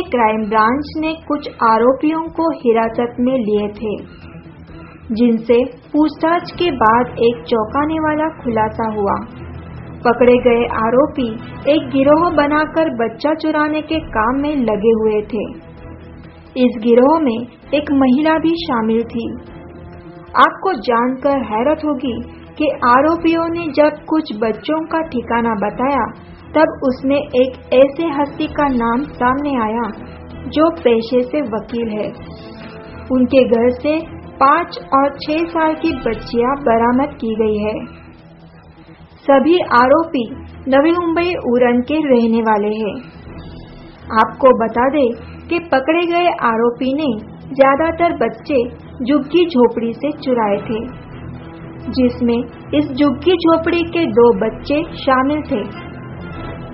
Crime branch ने कुछ आरोपियों को हिरासत में लिए थे, जिनसे पूछताछ के बाद एक चौंकाने वाला खुलासा हुआ। पकड़े गए आरोपी एक गिरोह बनाकर बच्चा चुराने के काम में लगे हुए थे। इस गिरोह में एक महिला भी शामिल थी। आपको जानकर हैरत होगी कि आरोपियों ने जब कुछ बच्चों का ठिकाना बताया, तब उसमें एक ऐसे हस्ती का नाम सामने आया जो पेशे से वकील है। उनके घर से 5 और 6 साल की बच्चियां बरामद की गई है। सभी आरोपी नवी मुंबई उरण के रहने वाले हैं। आपको बता दें कि पकड़े गए आरोपी ने ज्यादातर बच्चे झुग्गी झोपड़ी से चुराए थे, जिसमें इस झुग्गी झोपड़ी के 2 बच्चे शामिल थे।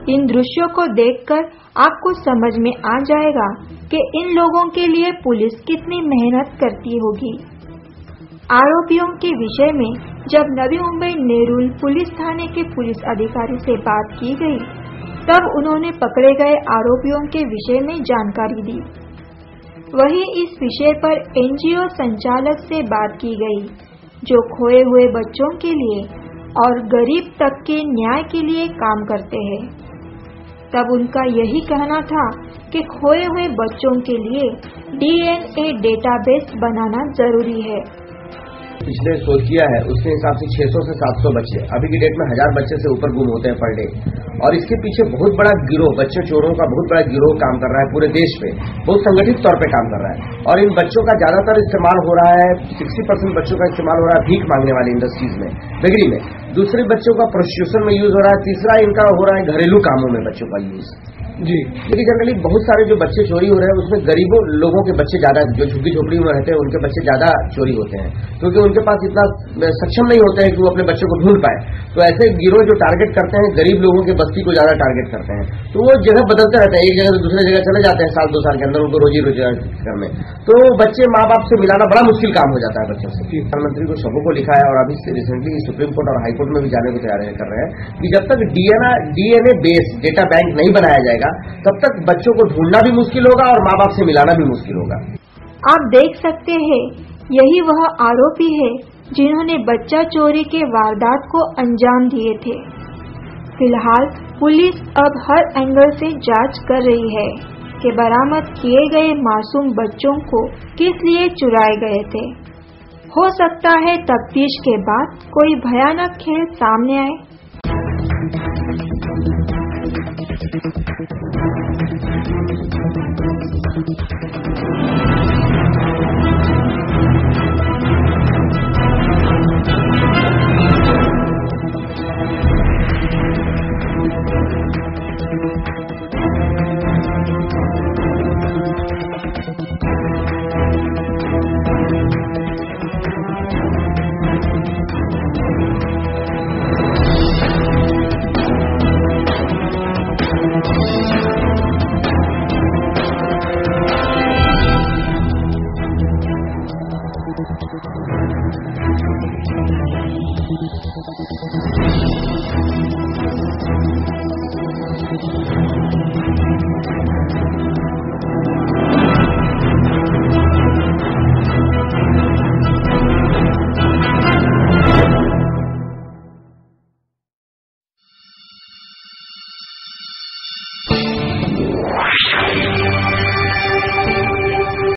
इन दृश्यों को देखकर आपको समझ में आ जाएगा कि इन लोगों के लिए पुलिस कितनी मेहनत करती होगी। आरोपियों के विषय में जब नवी मुंबई नेरुल पुलिस थाने के पुलिस अधिकारी से बात की गई, तब उन्होंने पकड़े गए आरोपियों के विषय में जानकारी दी। वहीं इस विषय पर एनजीओ संचालक से बात की गई, जो खोए हुए बच्चों के लिए और गरीब तक के न्याय के लिए काम करते हैं। तब उनका यही कहना था कि खोए हुए बच्चों के लिए डीएनए डेटाबेस बनाना जरूरी है। पिछले शोध किया है उसके हिसाब से 600 से 700 बच्चे अभी की डेट में 1000 बच्चे से ऊपर गुम होते हैं पर डे, और इसके पीछे बहुत बड़ा गिरोह, बच्चे चोरों का बहुत बड़ा गिरोह काम कर रहा है। पूरे देश में बहुत संगठित तौर पे काम कर रहा है, और इन बच्चों का ज्यादातर इस्तेमाल हो रहा है, 60% बच्चों का इस्तेमाल हो रहा है भीख मांगने वाली इंडस्ट्रीज में, बिगड़ी में। दूसरे बच्चों का प्रोस्टिट्यूशन में यूज हो रहा है। तीसरा इनका हो रहा है घरेलू कामों में बच्चों का यूज जी। लेकिन जनरली बहुत सारे जो बच्चे चोरी हो रहे हैं उसमें गरीबों लोगों के बच्चे ज्यादा, जो झुग्गी झोपड़ी में रहते हैं उनके बच्चे ज्यादा चोरी होते हैं, क्योंकि उनके पास इतना सक्षम नहीं होते हैं कि वो अपने बच्चों को ढूंढ पाए। तो ऐसे गिरोह जो टारगेट करते हैं गरीब लोगों के बस्ती को ज्यादा टारगेट करते हैं, तो वो जगह बदलते रहते हैं, एक जगह से दूसरे जगह चले जाते हैं, 1-2 साल के अंदर उनको रोजी रोजगार करने। तो बच्चे माँ बाप से मिलाना बड़ा मुश्किल काम हो जाता है बच्चों से। प्रधानमंत्री को सबों को लिखा है, और अभी रिसेंटली सुप्रीम कोर्ट और हाई कोर्ट में भी जाने को तैयार कर रहे हैं कि जब तक डीएनए बेस डेटा बैंक नहीं बनाया जाएगा, तब तक बच्चों को ढूंढना भी मुश्किल होगा और माँ बाप से मिलाना भी मुश्किल होगा। आप देख सकते हैं, यही वह आरोपी है जिन्होंने बच्चा चोरी के वारदात को अंजाम दिए थे। फिलहाल पुलिस अब हर एंगल से जांच कर रही है कि बरामद किए गए मासूम बच्चों को किस लिए चुराए गए थे। हो सकता है तफ्तीश के बाद कोई भयानक खेल सामने आए। Thank you.